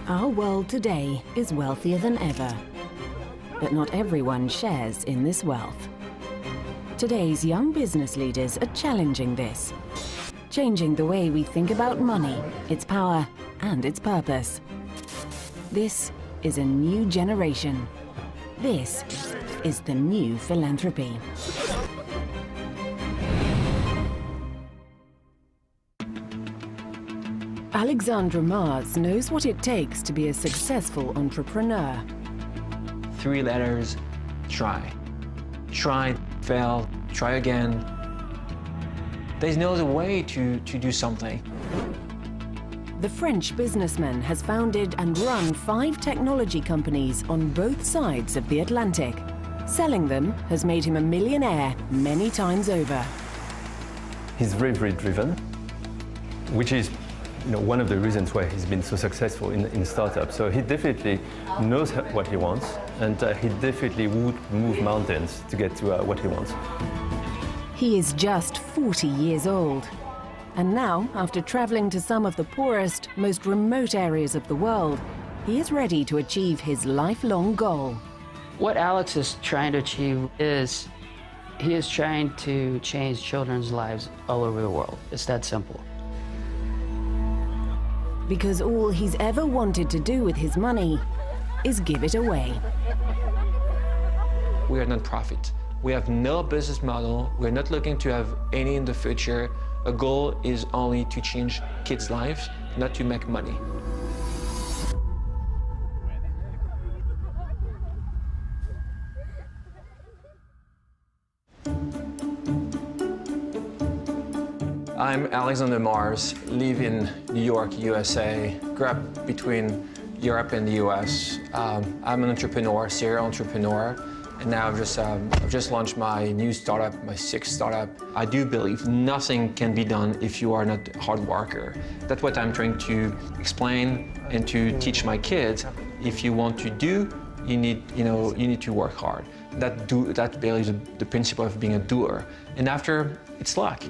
Our world today is wealthier than ever, but not everyone shares in this wealth. Today's young business leaders are challenging this, changing the way we think about money, its power, and its purpose. This is a new generation. This is the new philanthropy. Alexandre knows what it takes to be a successful entrepreneur. 3 letters: try. Try, fail, try again. There's no other way to do something. The French businessman has founded and run 5 technology companies on both sides of the Atlantic. Selling them has made him a millionaire many times over. He's very, very driven, which is one of the reasons why he's been so successful in startups. So he definitely knows what he wants, and he definitely would move mountains to get to what he wants. He is just 40 years old. And now, after traveling to some of the poorest, most remote areas of the world, he is ready to achieve his lifelong goal. What Alex is trying to achieve is, he is trying to change children's lives all over the world. It's that simple. Because all he's ever wanted to do with his money is give it away. We are a non-profit. We have no business model. We're not looking to have any in the future. Our goal is only to change kids' lives, not to make money. I'm Alexandre, live in New York, USA, grew up between Europe and the US. I'm an entrepreneur, serial entrepreneur, and now I've just launched my new startup, my 6th startup. I do believe nothing can be done if you are not a hard worker. That's what I'm trying to explain and to teach my kids. If you want to do, you need to work hard. That really is the principle of being a doer. And after, it's luck.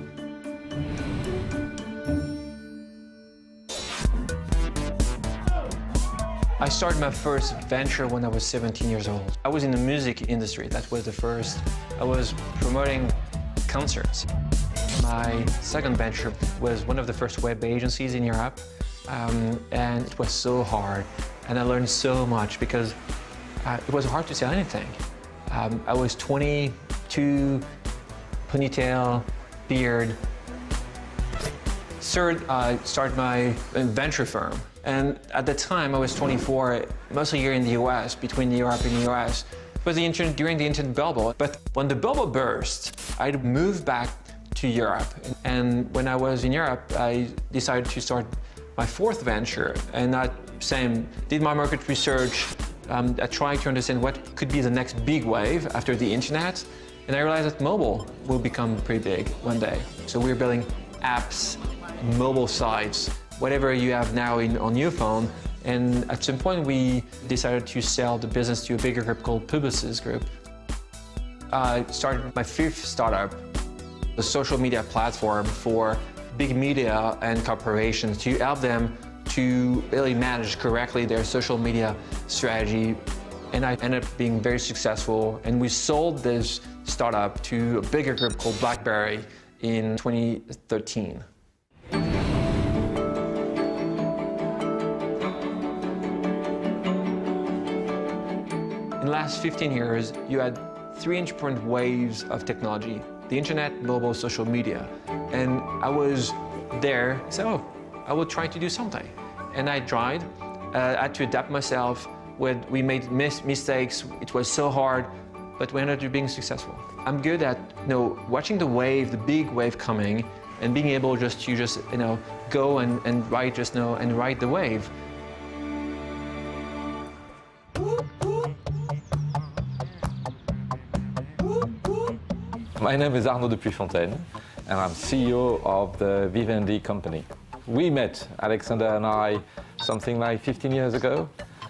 I started my first venture when I was 17 years old. I was in the music industry. That was the first. I was promoting concerts. My second venture was one of the first web agencies in Europe, and it was so hard. And I learned so much because it was hard to sell anything. I was 22, ponytail, beard. Third, I started my venture firm. And at the time, I was 24, mostly here in the US, between Europe and the US. It was during the internet bubble. But when the bubble burst, I moved back to Europe. And when I was in Europe, I decided to start my 4th venture. And I did my market research. I tried to understand what could be the next big wave after the internet. And I realized that mobile will become pretty big one day. So we're building apps, mobile sites, whatever you have now on your phone. And at some point, we decided to sell the business to a bigger group called Publicis Group. I started my 5th startup, a social media platform for big media and corporations to help them to really manage correctly their social media strategy. And I ended up being very successful. And we sold this startup to a bigger group called BlackBerry in 2013. In the last 15 years, you had 3 different waves of technology: the internet, mobile, social media. And I was there, so I will try to do something. And I tried. I had to adapt myself. We made mistakes. It was so hard, but we ended up being successful. I'm good at watching the wave, the big wave coming, and being able to go and ride and ride the wave. My name is Arnaud Depuy-Fontaine, and I'm CEO of the Vivendi company. We met, Alexander and I, something like 15 years ago.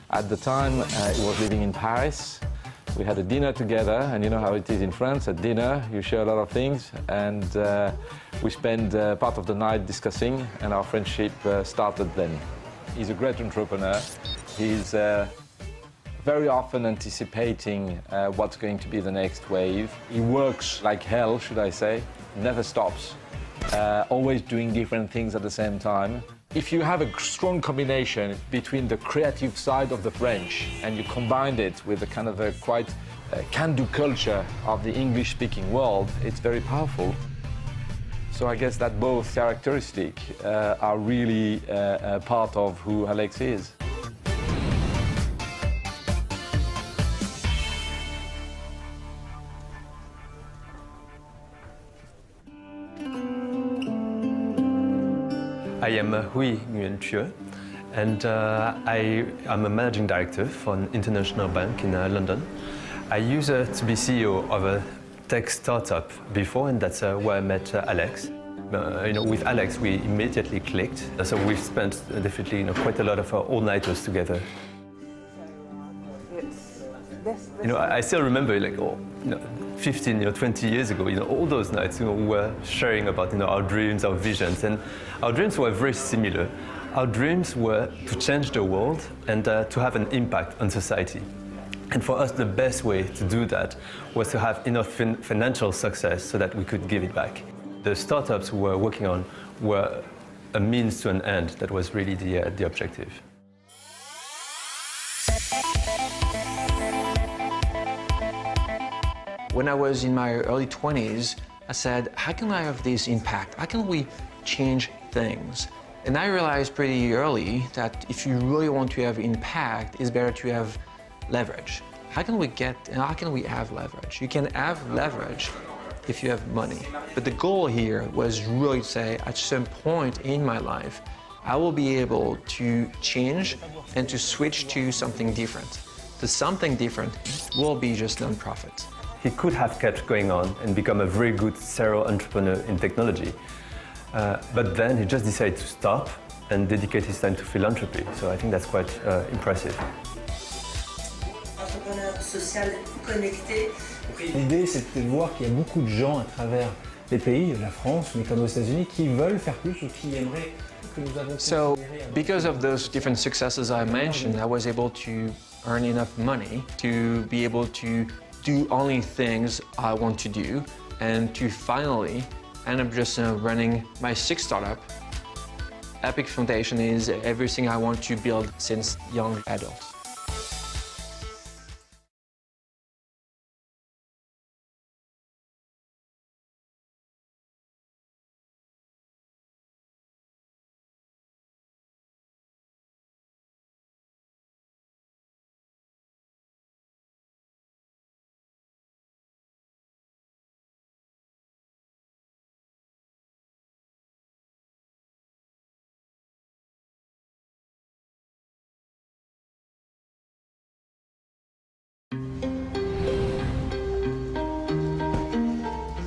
At the time, he was living in Paris, We had a dinner together, and you know how it is in France. At dinner, you share a lot of things, and we spent part of the night discussing, and our friendship started then. He's a great entrepreneur. He's very often anticipating what's going to be the next wave. He works like hell, should I say, never stops, always doing different things at the same time. If you have a strong combination between the creative side of the French and you combine it with a kind of a quite can-do culture of the English-speaking world, it's very powerful. So I guess that both characteristics are really part of who Alex is. I am Hui Nguyen Chue, and I'm a managing director for an international bank in London. I used to be CEO of a tech startup before, and that's where I met Alex. With Alex, we immediately clicked. So we've spent definitely quite a lot of all-nighters together. I still remember 15, 20 years ago, all those nights, we were sharing about, our dreams, our visions, and our dreams were very similar. Our dreams were to change the world and to have an impact on society. And for us, the best way to do that was to have enough financial success so that we could give it back. The startups we were working on were a means to an end. That was really the objective. When I was in my early 20s, I said, how can I have this impact? How can we change things? And I realized pretty early that if you really want to have impact, it's better to have leverage. How can we have leverage? You can have leverage if you have money. But the goal here was really to say, at some point in my life, I will be able to change and to switch to something different. The something different will be just non-profit. He could have kept going on and become a very good serial entrepreneur in technology. But then he just decided to stop and dedicate his time to philanthropy. So I think that's quite impressive. Entrepreneur social connecté. L'idée, c'était de voir qu'il y a beaucoup de gens à travers les pays, la France, mais comme aux États-Unis, qui veulent faire plus ou qui aimeraient que nous avons. So, because of those different successes I mentioned, I was able to earn enough money to be able to do only things I want to do, and to finally end up just running my sixth startup. Epic Foundation is everything I want to build since young adult.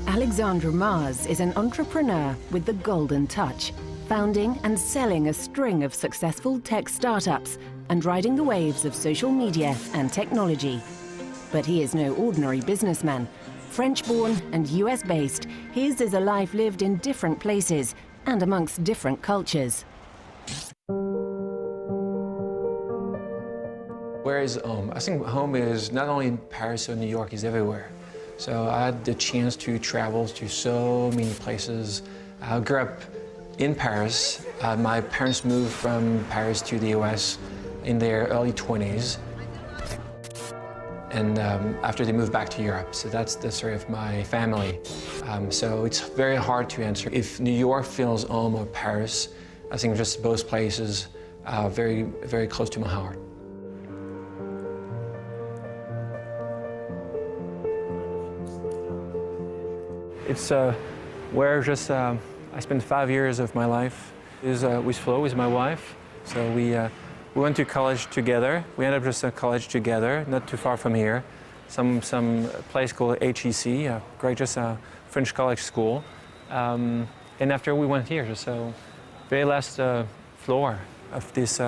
Alexandre Mars is an entrepreneur with the golden touch, founding and selling a string of successful tech startups and riding the waves of social media and technology. But he is no ordinary businessman. French-born and US-based, his is a life lived in different places and amongst different cultures. Where is home? I think home is not only in Paris or New York, it's everywhere. So I had the chance to travel to so many places. I grew up in Paris. My parents moved from Paris to the US in their early 20s. And after they moved back to Europe. So that's the story of my family. So it's very hard to answer if New York feels home or Paris. I think just both places are very, very close to my heart. It's where just I spent 5 years of my life is with Flo, with my wife. So we went to college together. We ended up just at college together, not too far from here. Some place called HEC, great, just a French college school. And after we went here, so very last floor of this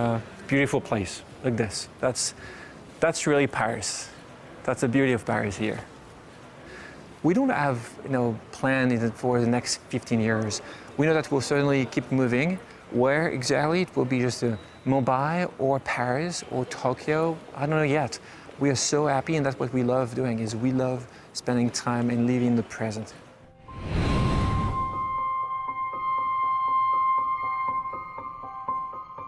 beautiful place, like this. That's really Paris. That's the beauty of Paris here. We don't have, planned for the next 15 years. We know that we'll certainly keep moving. Where exactly it will be, just Mumbai or Paris or Tokyo, I don't know yet. We are so happy, and that's what we love doing, is we love spending time and living the present.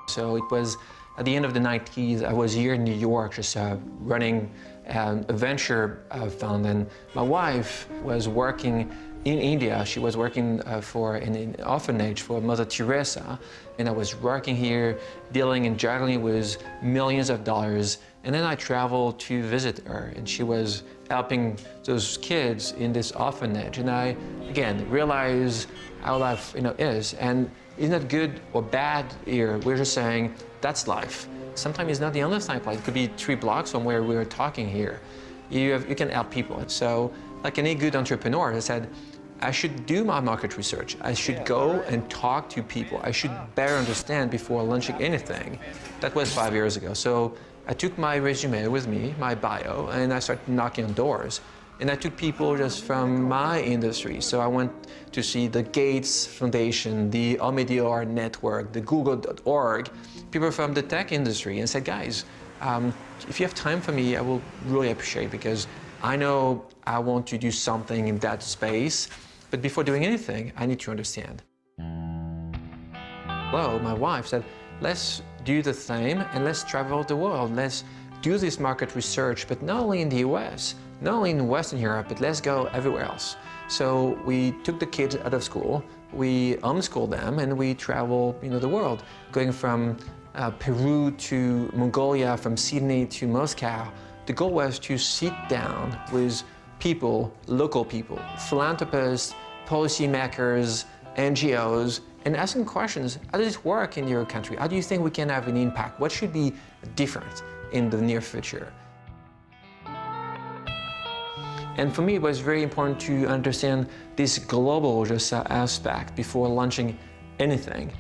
So it was at the end of the 90s, I was here in New York just running a venture fund, and my wife was working in India. She was working for an orphanage for Mother Teresa, and I was working here, dealing and juggling with millions of dollars. And then I traveled to visit her, and she was helping those kids in this orphanage. And I, again, realized how life is. And isn't that good or bad here? We're just saying that's life. Sometimes it's not the only time. It could be 3 blocks from where we're talking here. You can help people. And so, like any good entrepreneur, I said, I should do my market research. I should go and talk to people. I should better understand before launching anything. That was 5 years ago. So I took my resume with me, my bio, and I started knocking on doors. And I took people just from my industry. So I went to see the Gates Foundation, the Omidyar Network, the Google.org, people from the tech industry, and said, guys, if you have time for me, I will really appreciate it, because I know I want to do something in that space, but before doing anything, I need to understand. Well, my wife said, let's do the same and let's travel the world. Let's do this market research, but not only in the US, not only in Western Europe, but let's go everywhere else. So we took the kids out of school, we homeschooled them, and we traveled the world, going from Peru to Mongolia, from Sydney to Moscow. The goal was to sit down with people, local people, philanthropists, policymakers, NGOs, and asking questions. How does it work in your country? How do you think we can have an impact? What should be different in the near future? And for me, it was very important to understand this global aspect before launching anything.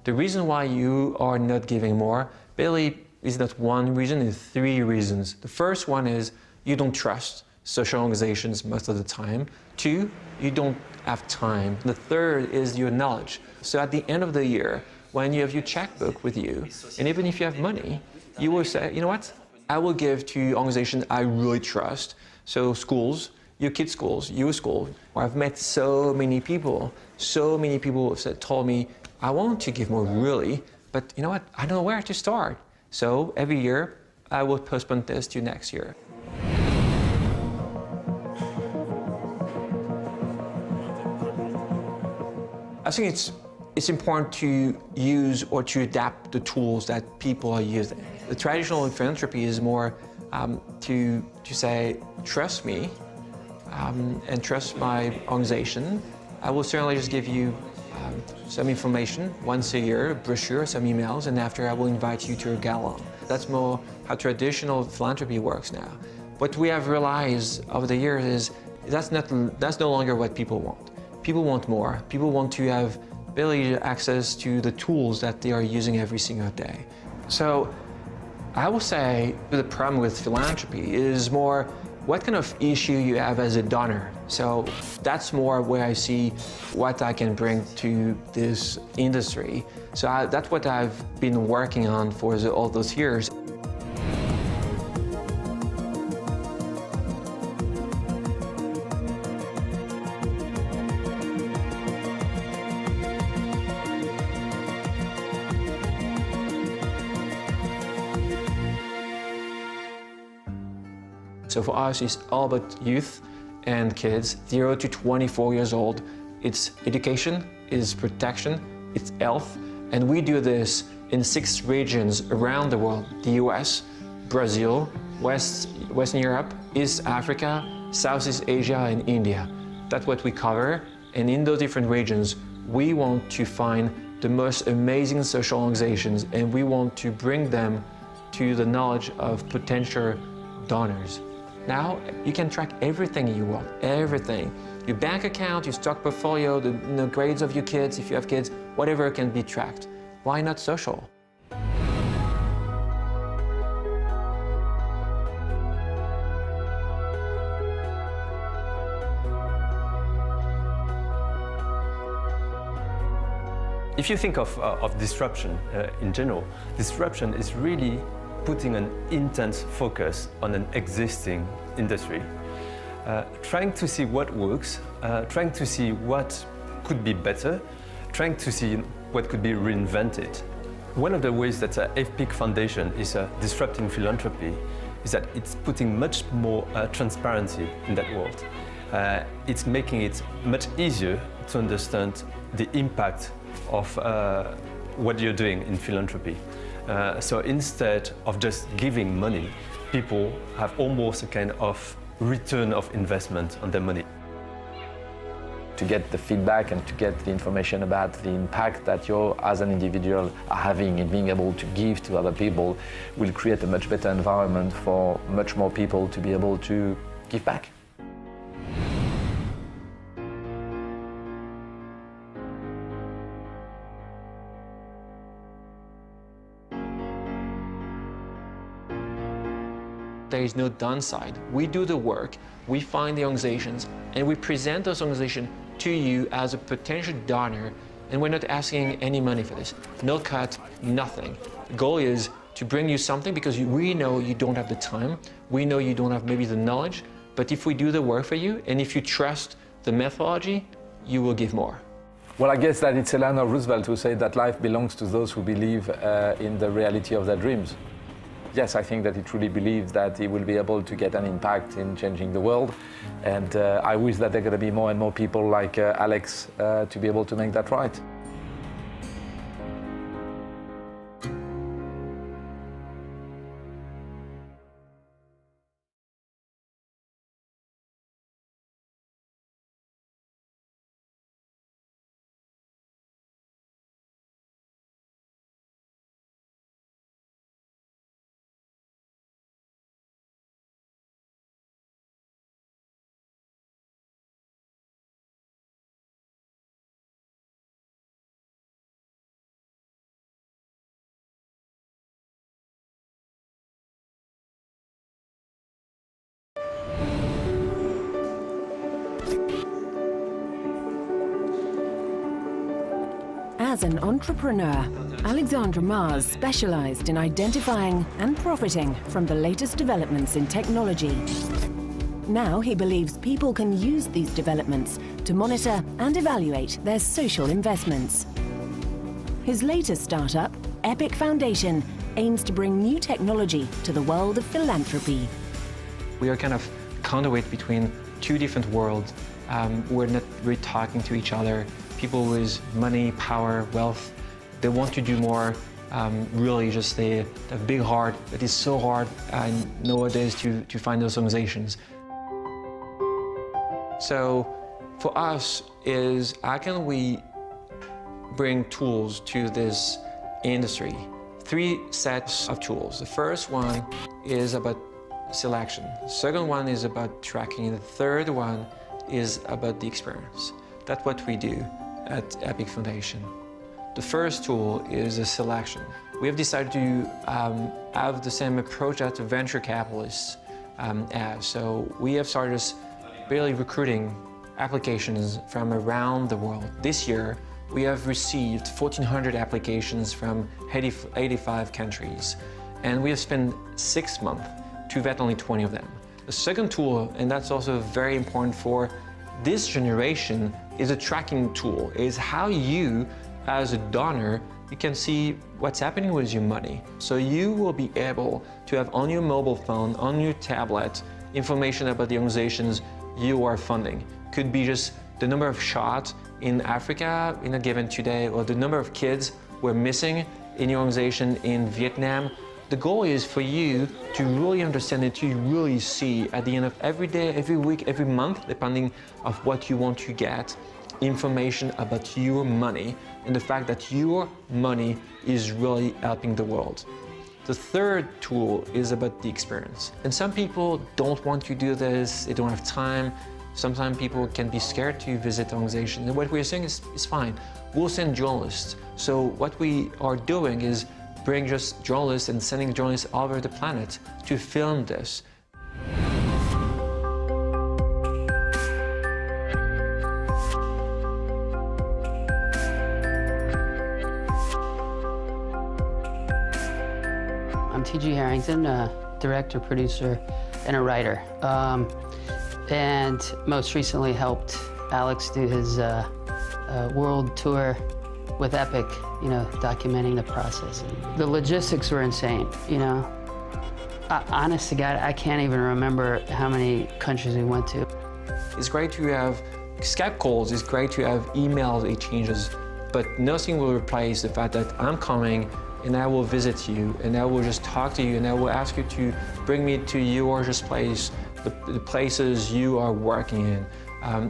The reason why you are not giving more really is not one reason, it's 3 reasons. The first one is you don't trust social organizations most of the time. 2, you don't have time. The third is your knowledge. So at the end of the year, when you have your checkbook with you, and even if you have money, you will say, you know what? I will give to organizations I really trust. So schools, your kids' schools, your school. I've met so many people have told me, I want to give more really, but you know what? I don't know where to start. So every year, I will postpone this to next year. I think it's important to use or to adapt the tools that people are using. The traditional philanthropy is more to say, trust me and trust my organization. I will certainly just give you some information once a year, a brochure, some emails, and after I will invite you to a gala. That's more how traditional philanthropy works now. What we have realized over the years is that's no longer what people want. People want more. People want to have really access to the tools that they are using every single day. So I will say the problem with philanthropy is more what kind of issue you have as a donor. So that's more where I see what I can bring to this industry. So that's what I've been working on for all those years. So for us, it's all about youth and kids, 0 to 24 years old. It's education, it's protection, it's health. And we do this in 6 regions around the world: the US, Brazil, Western Europe, East Africa, Southeast Asia, and India. That's what we cover. And in those different regions, we want to find the most amazing social organizations, and we want to bring them to the knowledge of potential donors. Now, you can track everything you want, everything. Your bank account, your stock portfolio, the grades of your kids, if you have kids, whatever can be tracked. Why not social? If you think of disruption in general, disruption is really putting an intense focus on an existing industry, trying to see what works, trying to see what could be better, trying to see what could be reinvented. One of the ways that FPIC Foundation is disrupting philanthropy is that it's putting much more transparency in that world. It's making it much easier to understand the impact of what you're doing in philanthropy. So instead of just giving money, people have almost a kind of return of investment on their money. To get the feedback and to get the information about the impact that you as an individual are having and being able to give to other people will create a much better environment for much more people to be able to give back. There is no downside. We do the work, we find the organizations, and we present those organizations to you as a potential donor, and we're not asking any money for this. No cut, nothing. The goal is to bring you something because we know you don't have the time, we know you don't have maybe the knowledge, but if we do the work for you, and if you trust the methodology, you will give more. Well, I guess that it's Eleanor Roosevelt who said that life belongs to those who believe in the reality of their dreams. Yes, I think that he truly believes that he will be able to get an impact in changing the world. And I wish that there are going to be more and more people like Alex to be able to make that right. As an entrepreneur, Alexandre Mars specialized in identifying and profiting from the latest developments in technology. Now he believes people can use these developments to monitor and evaluate their social investments. His latest startup, FPIC Foundation, aims to bring new technology to the world of philanthropy. We are kind of conduit between two different worlds. We're not really talking to each other. People with money, power, wealth, they want to do more. Really just they have a big heart. It is so hard nowadays to find those organizations. So for us is how can we bring tools to this industry? 3 sets of tools. The first one is about selection. The second one is about tracking. The third one is about the experience. That's what we do at FPIC Foundation. The first tool is a selection. We have decided to have the same approach that the venture capitalists have. So we have started really recruiting applications from around the world. This year, we have received 1,400 applications from 85 countries. And we have spent 6 months to vet only 20 of them. The second tool, and that's also very important for this generation, is a tracking tool. Is how you, as a donor, you can see what's happening with your money. So you will be able to have on your mobile phone, on your tablet, information about the organizations you are funding. Could be just the number of shots in Africa in a given today, or the number of kids we're missing in your organization in Vietnam. The goal is for you to really understand it, to really see at the end of every day, every week, every month, depending on what you want to get, information about your money and the fact that your money is really helping the world. The third tool is about the experience. And some people don't want to do this, they don't have time. Sometimes people can be scared to visit organizations, and what we're saying is fine. We'll send journalists. So what we are doing is bring just journalists and sending journalists all over the planet to film this. I'm T.G. Harrington, a director, producer, and a writer. And most recently helped Alex do his world tour with Epic, you know, documenting the process. The logistics were insane, you know. Honest to God, I can't even remember how many countries we went to. It's great to have Skype calls, it's great to have email exchanges, but nothing will replace the fact that I'm coming and I will visit you and I will just talk to you and I will ask you to bring me to your just place, the places you are working in.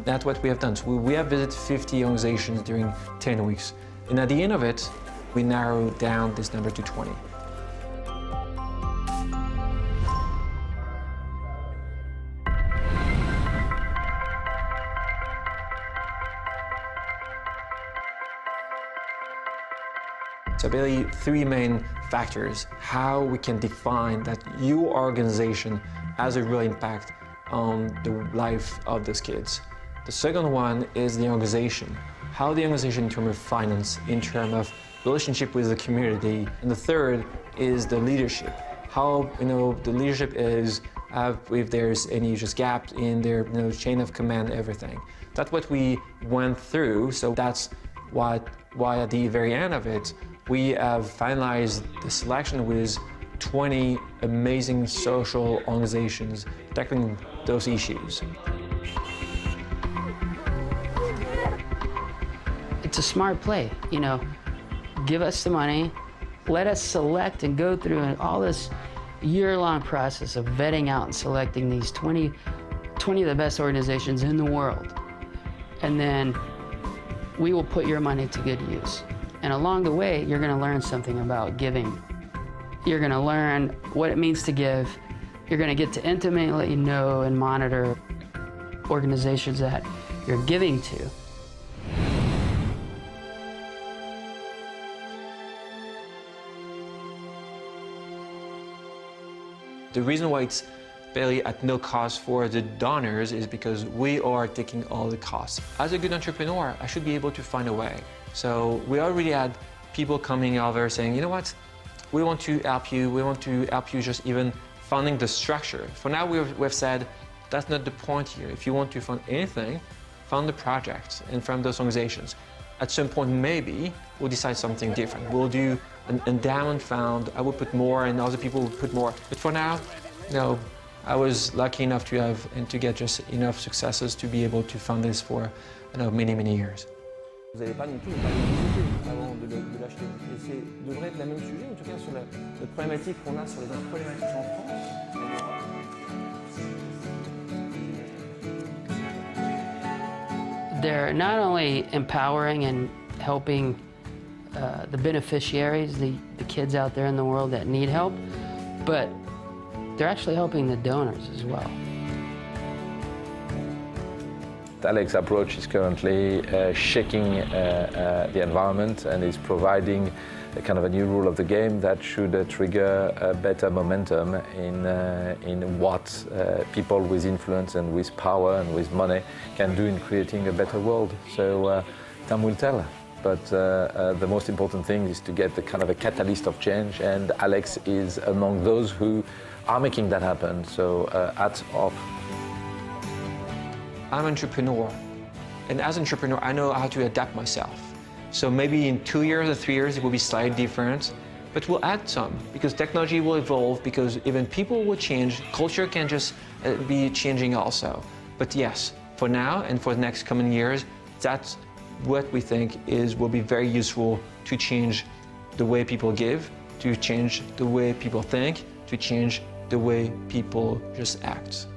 That's what we have done. So we have visited 50 organizations during 10 weeks. And at the end of it, we narrowed down this number to 20. So really, three main factors, how we can define that your organization has a real impact on the life of those kids. The second one is the organization. How the organization in terms of finance, in terms of relationship with the community. And the third is the leadership. How, you know, the leadership is, if there's any just gaps in their, you know, chain of command, everything. That's what we went through. So that's why at the very end of it, we have finalized the selection with 20 amazing social organizations tackling those issues. It's a smart play, you know. Give us the money, let us select and go through all this year-long process of vetting out and selecting these 20 of the best organizations in the world. And then we will put your money to good use. And along the way, you're gonna learn something about giving. You're gonna learn what it means to give. You're gonna get to intimately know and monitor organizations that you're giving to. The reason why it's barely at no cost for the donors is because we are taking all the costs. As a good entrepreneur, I should be able to find a way. So we already had people coming over saying, you know what, we want to help you. We want to help you just even funding the structure. For now, we've said that's not the point here. If you want to fund anything, fund the projects and from those organizations. At some point, maybe we'll decide something different. We'll do an endowment fund. I will put more and other people will put more. But for now, you know, I was lucky enough to have and to get just enough successes to be able to fund this for, you know, many, many years. Vous n'allez pas non plus visiter avant de l'acheter. Et c'est devrait être le même sujet, en tout cas sur la problématique qu'on a sur les problématiques en France. They're not only empowering and helping the beneficiaries, the kids out there in the world that need help, but they're actually helping the donors as well. Alex's approach is currently shaking the environment and is providing a kind of a new rule of the game that should trigger a better momentum in what people with influence and with power and with money can do in creating a better world. So time will tell. But the most important thing is to get the kind of a catalyst of change, and Alex is among those who are making that happen. So hats off. I'm an entrepreneur, and as an entrepreneur, I know how to adapt myself. So maybe in 2 years or 3 years, it will be slightly different, but we'll add some, because technology will evolve, because even people will change, culture can just be changing also. But yes, for now and for the next coming years, that's what we think will be very useful to change the way people give, to change the way people think, to change the way people just act.